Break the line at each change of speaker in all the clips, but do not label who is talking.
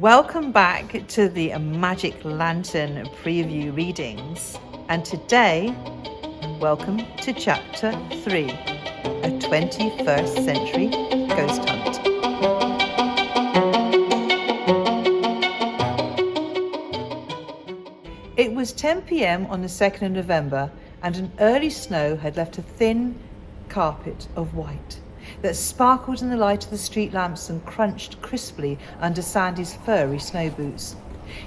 Welcome back to the Magic Lantern preview readings, and today, welcome to Chapter 3, A 21st Century Ghost Hunt. It was 10 p.m. on the 2nd of November, and an early snow had left a thin carpet of white that sparkled in the light of the street lamps and crunched crisply under Sandy's furry snow boots.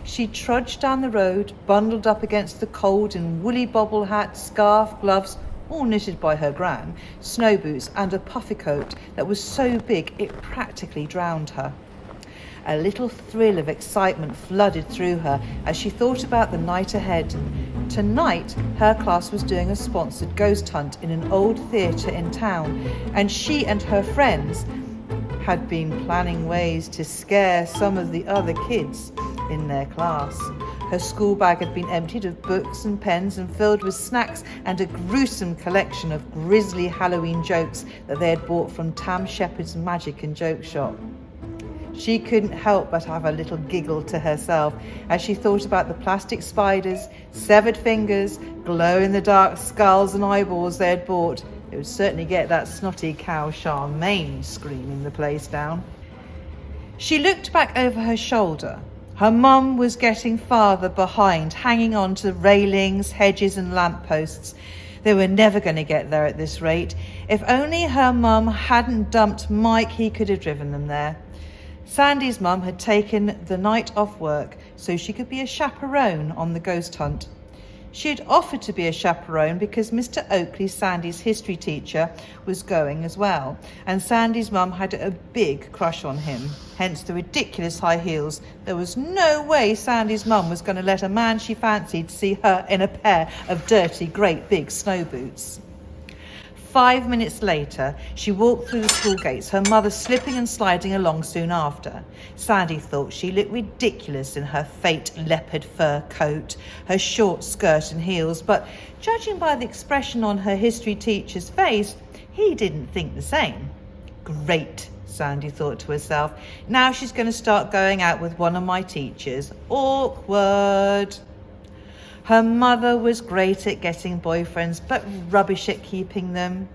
She trudged down the road, bundled up against the cold in woolly bobble hat, scarf, gloves, all knitted by her gran, snow boots and a puffy coat that was so big it practically drowned her. A little thrill of excitement flooded through her as she thought about the night ahead. Tonight, her class was doing a sponsored ghost hunt in an old theatre in town, and she and her friends had been planning ways to scare some of the other kids in their class. Her school bag had been emptied of books and pens and filled with snacks and a gruesome collection of grisly Halloween jokes that they had bought from Tam Shepherd's Magic and Joke Shop. She couldn't help but have a little giggle to herself as she thought about the plastic spiders, severed fingers, glow-in-the-dark skulls and eyeballs they had bought. It would certainly get that snotty cow Charmaine screaming the place down. She looked back over her shoulder. Her mum was getting farther behind, hanging on to railings, hedges and lampposts. They were never going to get there at this rate. If only her mum hadn't dumped Mike, he could have driven them there. Sandy's mum had taken the night off work so she could be a chaperone on the ghost hunt. She had offered to be a chaperone because Mr. Oakley, Sandy's history teacher, was going as well, and Sandy's mum had a big crush on him, hence the ridiculous high heels. There was no way Sandy's mum was going to let a man she fancied see her in a pair of dirty, great big snow boots. 5 minutes later, she walked through the school gates, her mother slipping and sliding along soon after. Sandy thought she looked ridiculous in her fate leopard fur coat, her short skirt and heels, but judging by the expression on her history teacher's face, he didn't think the same. Great, Sandy thought to herself. Now she's going to start going out with one of my teachers. Awkward. Her mother was great at getting boyfriends, but rubbish at keeping them.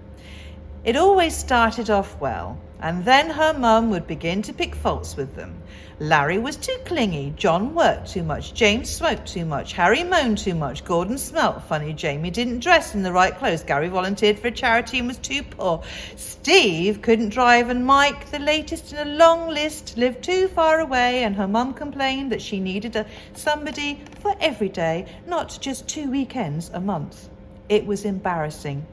It always started off well, and then her mum would begin to pick faults with them. Larry was too clingy, John worked too much, James smoked too much, Harry moaned too much, Gordon smelt funny, Jamie didn't dress in the right clothes, Gary volunteered for a charity and was too poor, Steve couldn't drive, and Mike, the latest in a long list, lived too far away, and her mum complained that she needed somebody for every day, not just 2 weekends a month. It was embarrassing.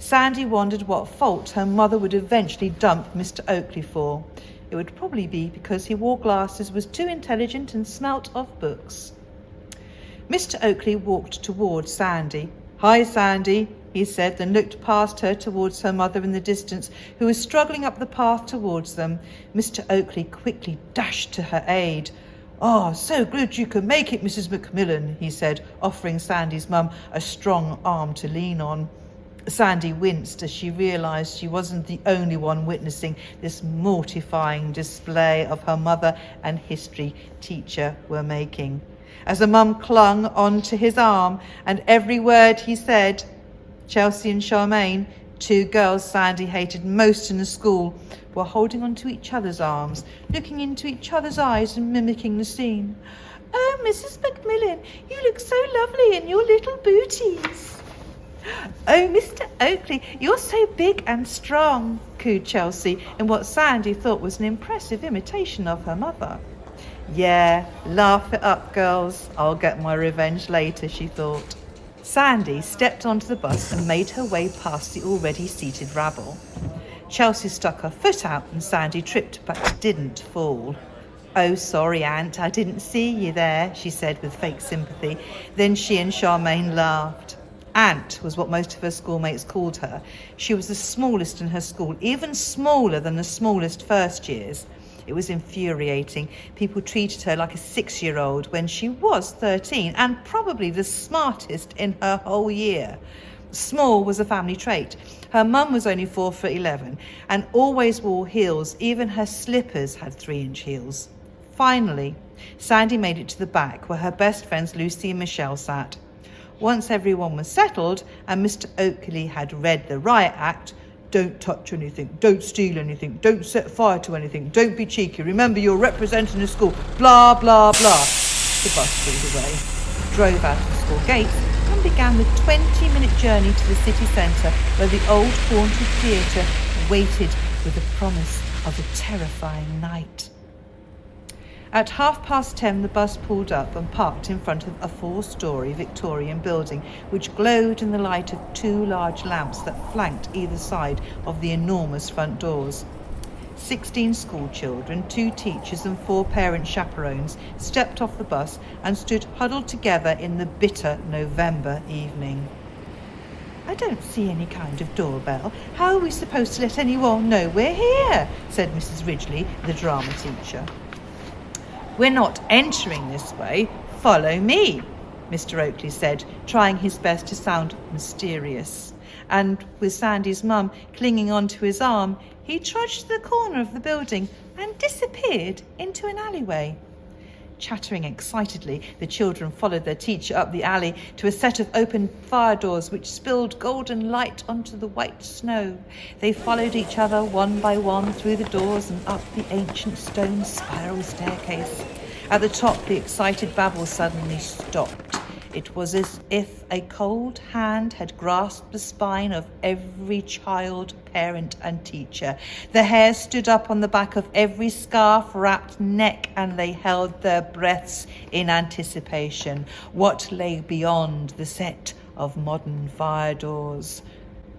Sandy wondered what fault her mother would eventually dump Mr. Oakley for. It would probably be because he wore glasses, was too intelligent and smelt of books. Mr. Oakley walked towards Sandy. "Hi, Sandy," he said, then looked past her towards her mother in the distance, who was struggling up the path towards them. Mr. Oakley quickly dashed to her aid. "Oh, so good you can make it, Mrs. Macmillan," he said, offering Sandy's mum a strong arm to lean on. Sandy winced as she realised she wasn't the only one witnessing this mortifying display of her mother and history teacher were making. As the mum clung onto his arm and every word he said, Chelsea and Charmaine, 2 girls Sandy hated most in the school, were holding onto each other's arms, looking into each other's eyes and mimicking the scene. "Oh, Mrs. Macmillan, you look so lovely in your little booties." "Oh, Mr. Oakley, you're so big and strong," cooed Chelsea in what Sandy thought was an impressive imitation of her mother. "Yeah, laugh it up, girls. I'll get my revenge later," she thought. Sandy stepped onto the bus and made her way past the already seated rabble. Chelsea stuck her foot out and Sandy tripped but didn't fall. "Oh, sorry, Aunt, I didn't see you there," she said with fake sympathy. Then she and Charmaine laughed. Aunt was what most of her schoolmates called her. She was the smallest in her school, even smaller than the smallest first years. It was infuriating. People treated her like a 6-year-old when she was 13 and probably the smartest in her whole year. Small was a family trait. Her mum was only 4'11" and always wore heels. Even her slippers had 3-inch heels. Finally, Sandy made it to the back, where her best friends Lucy and Michelle sat. Once everyone was settled and Mr. Oakley had read the riot act, "Don't touch anything, don't steal anything, don't set fire to anything, don't be cheeky, remember you're representing the school, blah, blah, blah," the bus pulled away, drove out of the school gates and began the 20-minute journey to the city centre, where the old haunted theatre waited with the promise of a terrifying night. At 10:30, the bus pulled up and parked in front of a 4-storey Victorian building which glowed in the light of 2 large lamps that flanked either side of the enormous front doors. 16 school children, 2 teachers and 4 parent chaperones stepped off the bus and stood huddled together in the bitter November evening. "I don't see any kind of doorbell. How are we supposed to let anyone know we're here?" said Mrs. Ridgely, the drama teacher. "We're not entering this way. Follow me," Mr. Oakley said, trying his best to sound mysterious. And with Sandy's mum clinging onto his arm, he trudged to the corner of the building and disappeared into an alleyway. Chattering excitedly, the children followed their teacher up the alley to a set of open fire doors which spilled golden light onto the white snow. They followed each other one by one through the doors and up the ancient stone spiral staircase. At the top, the excited babble suddenly stopped. It was as if a cold hand had grasped the spine of every child, parent and teacher. The hair stood up on the back of every scarf-wrapped neck, and they held their breaths in anticipation. What lay beyond the set of modern fire doors?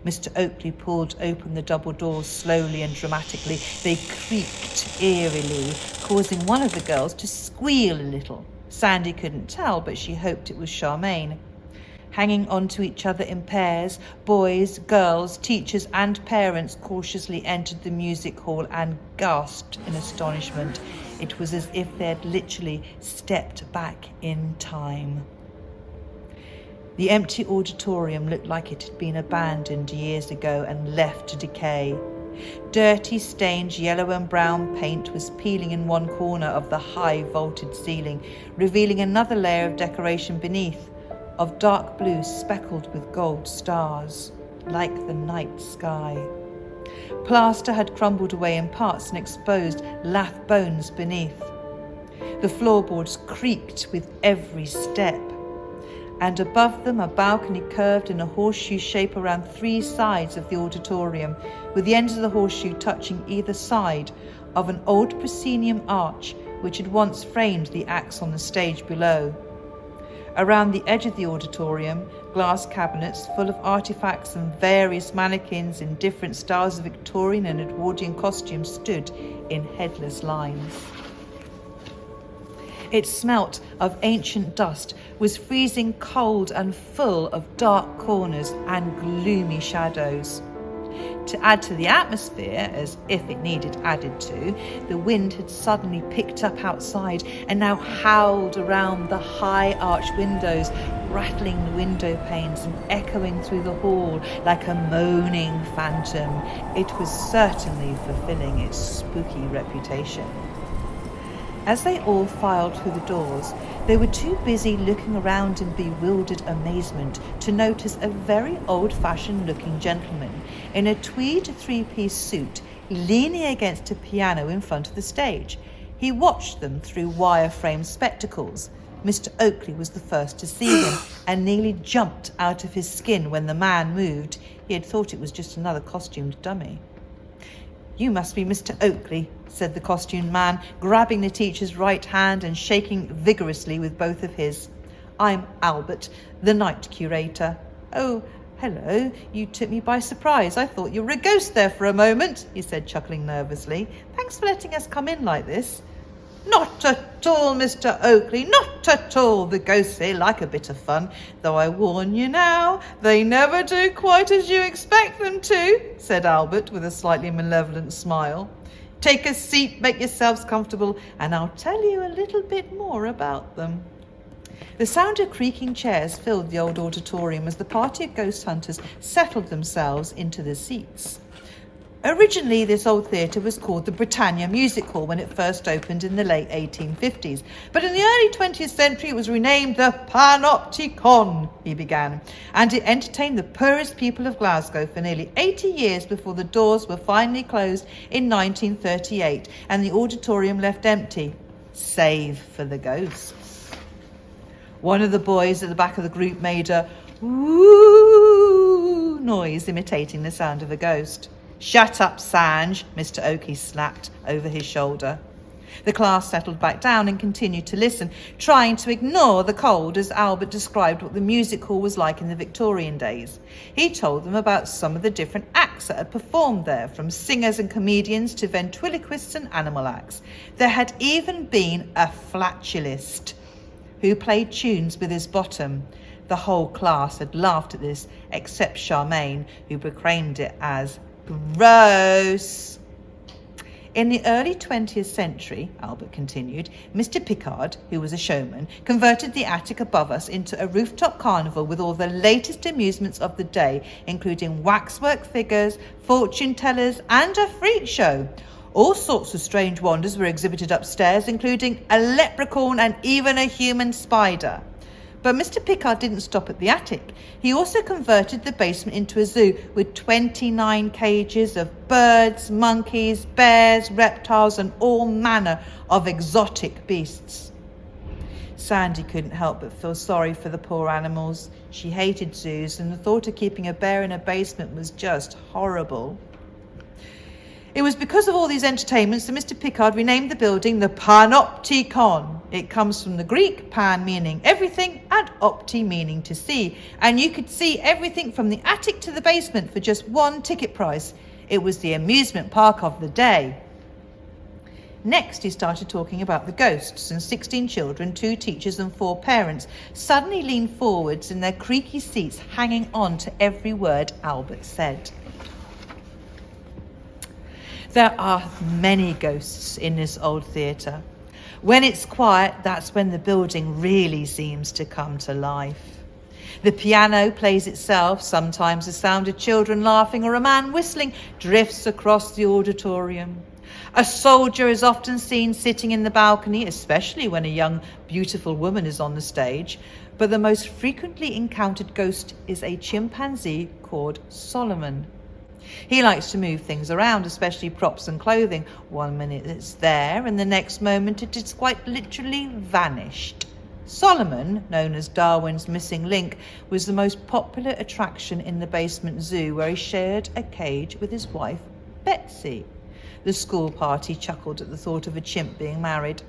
Mr. Oakley pulled open the double doors slowly and dramatically. They creaked eerily, causing one of the girls to squeal a little. Sandy couldn't tell, but she hoped it was Charmaine. Hanging on to each other in pairs, boys, girls, teachers and parents cautiously entered the music hall and gasped in astonishment. It was as if they had literally stepped back in time. The empty auditorium looked like it had been abandoned years ago and left to decay. Dirty, stained yellow and brown paint was peeling in one corner of the high vaulted ceiling, revealing another layer of decoration beneath, of dark blue speckled with gold stars, like the night sky. Plaster had crumbled away in parts and exposed lath bones beneath. The floorboards creaked with every step, and above them a balcony curved in a horseshoe shape around 3 sides of the auditorium, with the ends of the horseshoe touching either side of an old proscenium arch which had once framed the acts on the stage below. Around the edge of the auditorium, glass cabinets full of artifacts and various mannequins in different styles of Victorian and Edwardian costumes stood in headless lines. It smelt of ancient dust, was freezing cold and full of dark corners and gloomy shadows. To add to the atmosphere, as if it needed added to, the wind had suddenly picked up outside and now howled around the high arched windows, rattling the window panes and echoing through the hall like a moaning phantom. It was certainly fulfilling its spooky reputation. As they all filed through the doors, they were too busy looking around in bewildered amazement to notice a very old-fashioned looking gentleman in a tweed 3-piece suit leaning against a piano in front of the stage. He watched them through wire-framed spectacles. Mr. Oakley was the first to see him and nearly jumped out of his skin when the man moved. He had thought it was just another costumed dummy. "You must be Mr. Oakley," said the costumed man, grabbing the teacher's right hand and shaking vigorously with both of his. "I'm Albert, the night curator." "Oh, hello. You took me by surprise. I thought you were a ghost there for a moment," he said, chuckling nervously. "Thanks for letting us come in like this." "Not at all, Mr. Oakley, not at all. The ghosts here like a bit of fun, though I warn you now, they never do quite as you expect them to," said Albert with a slightly malevolent smile. "Take a seat, make yourselves comfortable, and I'll tell you a little bit more about them." The sound of creaking chairs filled the old auditorium as the party of ghost hunters settled themselves into the seats. Originally, this old theatre was called the Britannia Music Hall when it first opened in the late 1850s. But in the early 20th century, it was renamed the Panopticon, he began, and it entertained the poorest people of Glasgow for nearly 80 years before the doors were finally closed in 1938 and the auditorium left empty, save for the ghosts. One of the boys at the back of the group made a woo noise imitating the sound of a ghost. "Shut up, Sanj," Mr. Oakey snapped over his shoulder. The class settled back down and continued to listen, trying to ignore the cold as Albert described what the music hall was like in the Victorian days. He told them about some of the different acts that had performed there, from singers and comedians to ventriloquists and animal acts. There had even been a flatulist who played tunes with his bottom. The whole class had laughed at this, except Charmaine, who proclaimed it as gross. In the early 20th century, Albert continued, Mr. Pickard, who was a showman, converted the attic above us into a rooftop carnival with all the latest amusements of the day, including waxwork figures, fortune tellers, and a freak show. All sorts of strange wonders were exhibited upstairs, including a leprechaun and even a human spider. But Mr. Pickard didn't stop at the attic. He also converted the basement into a zoo with 29 cages of birds, monkeys, bears, reptiles, and all manner of exotic beasts. Sandy couldn't help but feel sorry for the poor animals. She hated zoos, and the thought of keeping a bear in a basement was just horrible. It was because of all these entertainments that Mr. Pickard renamed the building the Panopticon. It comes from the Greek, pan meaning everything and opti meaning to see. And you could see everything from the attic to the basement for just one ticket price. It was the amusement park of the day. Next, he started talking about the ghosts, and 16 children, 2 teachers and 4 parents suddenly leaned forwards in their creaky seats, hanging on to every word Albert said. There are many ghosts in this old theatre. When it's quiet, that's when the building really seems to come to life. The piano plays itself. Sometimes the sound of children laughing or a man whistling drifts across the auditorium. A soldier is often seen sitting in the balcony, especially when a young, beautiful woman is on the stage. But the most frequently encountered ghost is a chimpanzee called Solomon. He likes to move things around, especially props and clothing. One minute it's there, and the next moment it is quite literally vanished. Solomon, known as Darwin's missing link, was the most popular attraction in the basement zoo, where he shared a cage with his wife, Betsy. The school party chuckled at the thought of a chimp being married.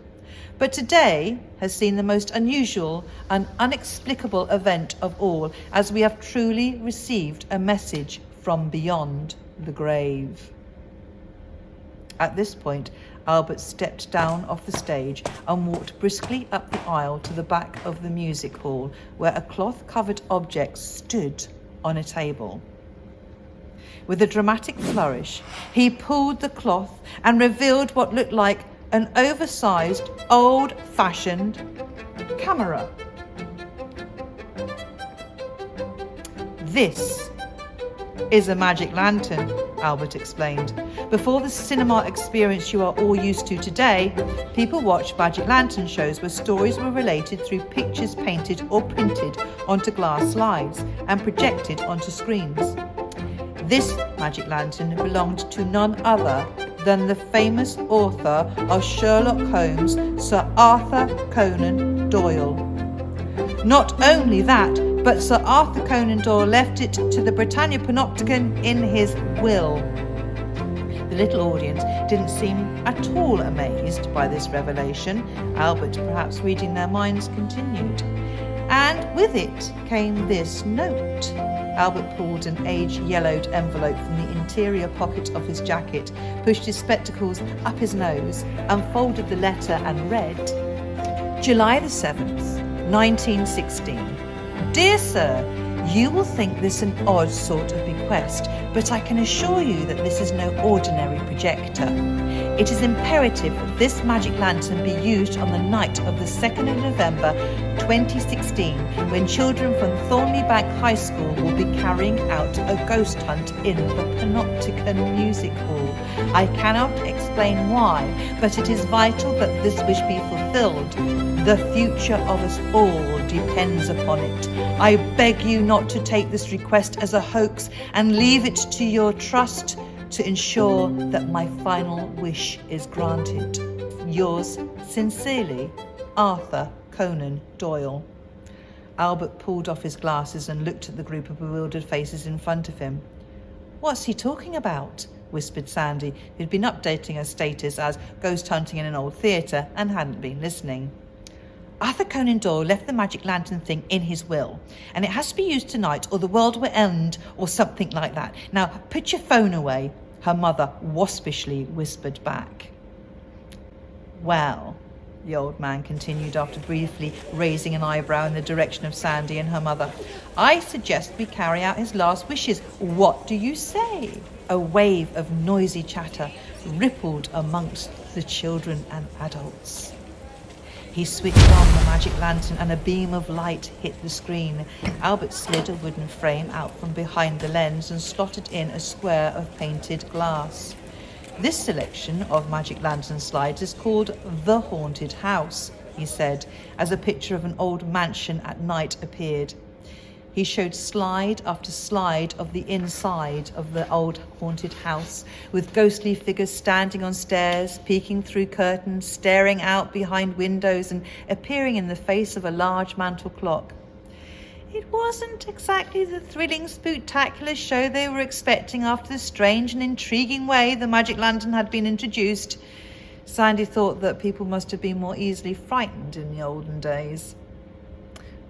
But today has seen the most unusual and inexplicable event of all, as we have truly received a message from beyond the grave. At this point, Albert stepped down off the stage and walked briskly up the aisle to the back of the music hall, where a cloth-covered object stood on a table. With a dramatic flourish, he pulled the cloth and revealed what looked like an oversized, old-fashioned camera. This is a magic lantern, Albert explained. Before the cinema experience you are all used to today, people watched magic lantern shows where stories were related through pictures painted or printed onto glass slides and projected onto screens. This magic lantern belonged to none other than the famous author of Sherlock Holmes, Sir Arthur Conan Doyle. Not only that, but Sir Arthur Conan Doyle left it to the Britannia Panopticon in his will. The little audience didn't seem at all amazed by this revelation. Albert, perhaps reading their minds, continued. And with it came this note. Albert pulled an age-yellowed envelope from the interior pocket of his jacket, pushed his spectacles up his nose, unfolded the letter and read, July the 7th, 1916. Dear Sir, you will think this an odd sort of bequest, but I can assure you that this is no ordinary projector. It is imperative that this magic lantern be used on the night of the 2nd of November 2016, when children from Thornley Bank High School will be carrying out a ghost hunt in the Panopticon Music Hall. I cannot explain why, but it is vital that this wish be fulfilled. The future of us all depends upon it. I beg you not to take this request as a hoax and leave it to your trust to ensure that my final wish is granted. Yours sincerely, Arthur Conan Doyle. Albert pulled off his glasses and looked at the group of bewildered faces in front of him. What's he talking about? Whispered Sandy, who'd been updating her status as ghost hunting in an old theatre and hadn't been listening. Arthur Conan Doyle left the magic lantern thing in his will, and it has to be used tonight or the world will end or something like that. Now, put your phone away, her mother waspishly whispered back. Well, the old man continued after briefly raising an eyebrow in the direction of Sandy and her mother, I suggest we carry out his last wishes. What do you say? A wave of noisy chatter rippled amongst the children and adults. He switched on the magic lantern and a beam of light hit the screen. Albert slid a wooden frame out from behind the lens and slotted in a square of painted glass. This selection of magic lantern slides is called The Haunted House, he said, as a picture of an old mansion at night appeared. He showed slide after slide of the inside of the old haunted house, with ghostly figures standing on stairs, peeking through curtains, staring out behind windows, and appearing in the face of a large mantel clock. It wasn't exactly the thrilling, spooktacular show they were expecting after the strange and intriguing way the magic lantern had been introduced. Sandy thought that people must have been more easily frightened in the olden days.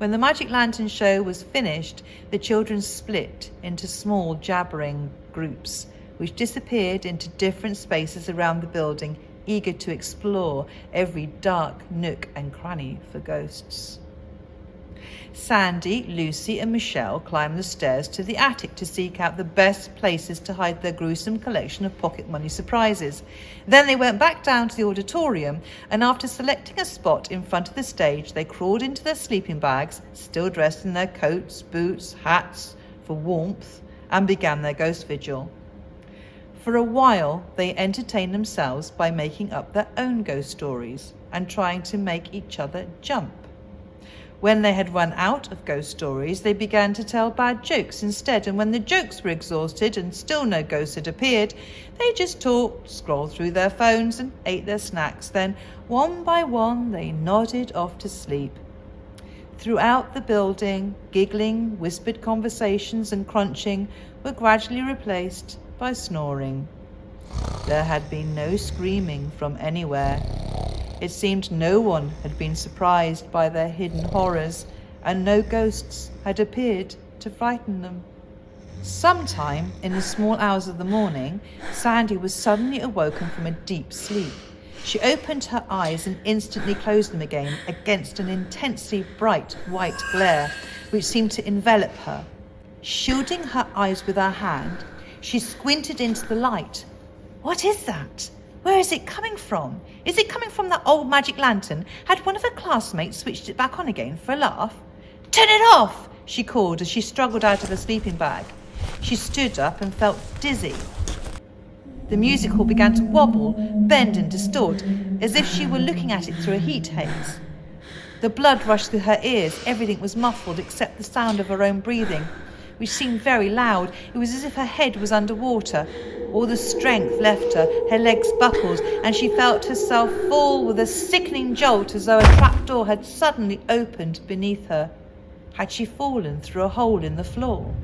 When the magic lantern show was finished, the children split into small jabbering groups, which disappeared into different spaces around the building, eager to explore every dark nook and cranny for ghosts. Sandy, Lucy and Michelle climbed the stairs to the attic to seek out the best places to hide their gruesome collection of pocket money surprises. Then they went back down to the auditorium, and after selecting a spot in front of the stage, they crawled into their sleeping bags, still dressed in their coats, boots, hats for warmth, and began their ghost vigil. For a while, they entertained themselves by making up their own ghost stories and trying to make each other jump. When they had run out of ghost stories, they began to tell bad jokes instead, and when the jokes were exhausted and still no ghosts had appeared, they just talked, scrolled through their phones and ate their snacks. Then, one by one, they nodded off to sleep. Throughout the building, giggling, whispered conversations and crunching were gradually replaced by snoring. There had been no screaming from anywhere. It seemed no one had been surprised by their hidden horrors, and no ghosts had appeared to frighten them. Sometime in the small hours of the morning, Sandy was suddenly awoken from a deep sleep. She opened her eyes and instantly closed them again against an intensely bright white glare which seemed to envelop her. Shielding her eyes with her hand, she squinted into the light. What is that? Where is it coming from? Is it coming from that old magic lantern? Had one of her classmates switched it back on again for a laugh? Turn it off, she called as she struggled out of her sleeping bag. She stood up and felt dizzy. The music hall began to wobble, bend and distort, as if she were looking at it through a heat haze. The blood rushed through her ears. Everything was muffled except the sound of her own breathing, which seemed very loud. It was as if her head was underwater. All the strength left her, her legs buckled, and she felt herself fall with a sickening jolt as though a trapdoor had suddenly opened beneath her. Had she fallen through a hole in the floor?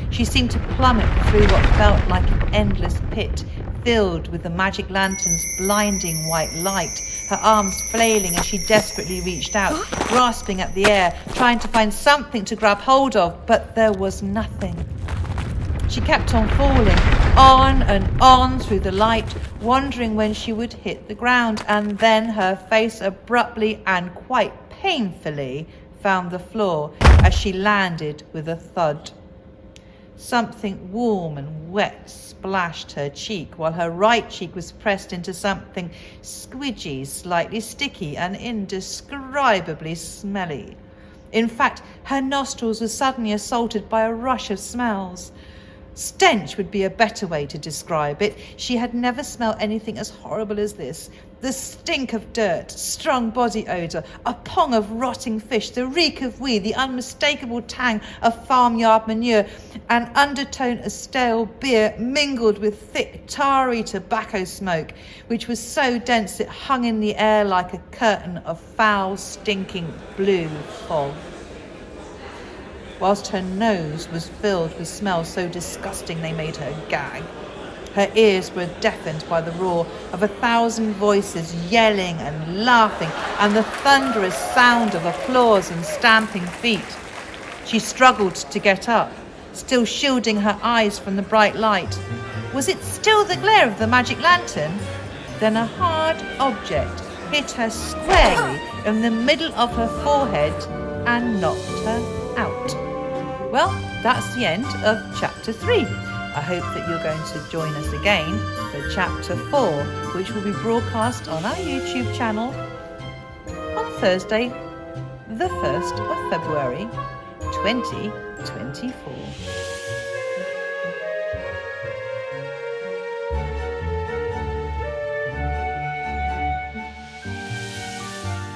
She seemed to plummet through what felt like an endless pit, filled with the magic lantern's blinding white light, her arms flailing as she desperately reached out, grasping at the air, trying to find something to grab hold of, but there was nothing. She kept on falling, on and on through the light, wondering when she would hit the ground, and then her face abruptly and quite painfully found the floor as she landed with a thud. Something warm and wet splashed her cheek, while her right cheek was pressed into something squidgy, slightly sticky, and indescribably smelly. In fact, her nostrils were suddenly assaulted by a rush of smells. Stench would be a better way to describe it. She had never smelled anything as horrible as this. The stink of dirt, strong body odour, a pong of rotting fish, the reek of weed, the unmistakable tang of farmyard manure, an undertone of stale beer mingled with thick, tarry tobacco smoke, which was so dense it hung in the air like a curtain of foul, stinking blue fog. Whilst her nose was filled with smells so disgusting they made her gag. Her ears were deafened by the roar of 1,000 voices yelling and laughing and the thunderous sound of applause and stamping feet. She struggled to get up, still shielding her eyes from the bright light. Was it still the glare of the magic lantern? Then a hard object hit her squarely in the middle of her forehead and knocked her out. Well, that's the end of chapter 3. I hope that you're going to join us again for chapter 4, which will be broadcast on our YouTube channel on Thursday, the 1st of February 2024.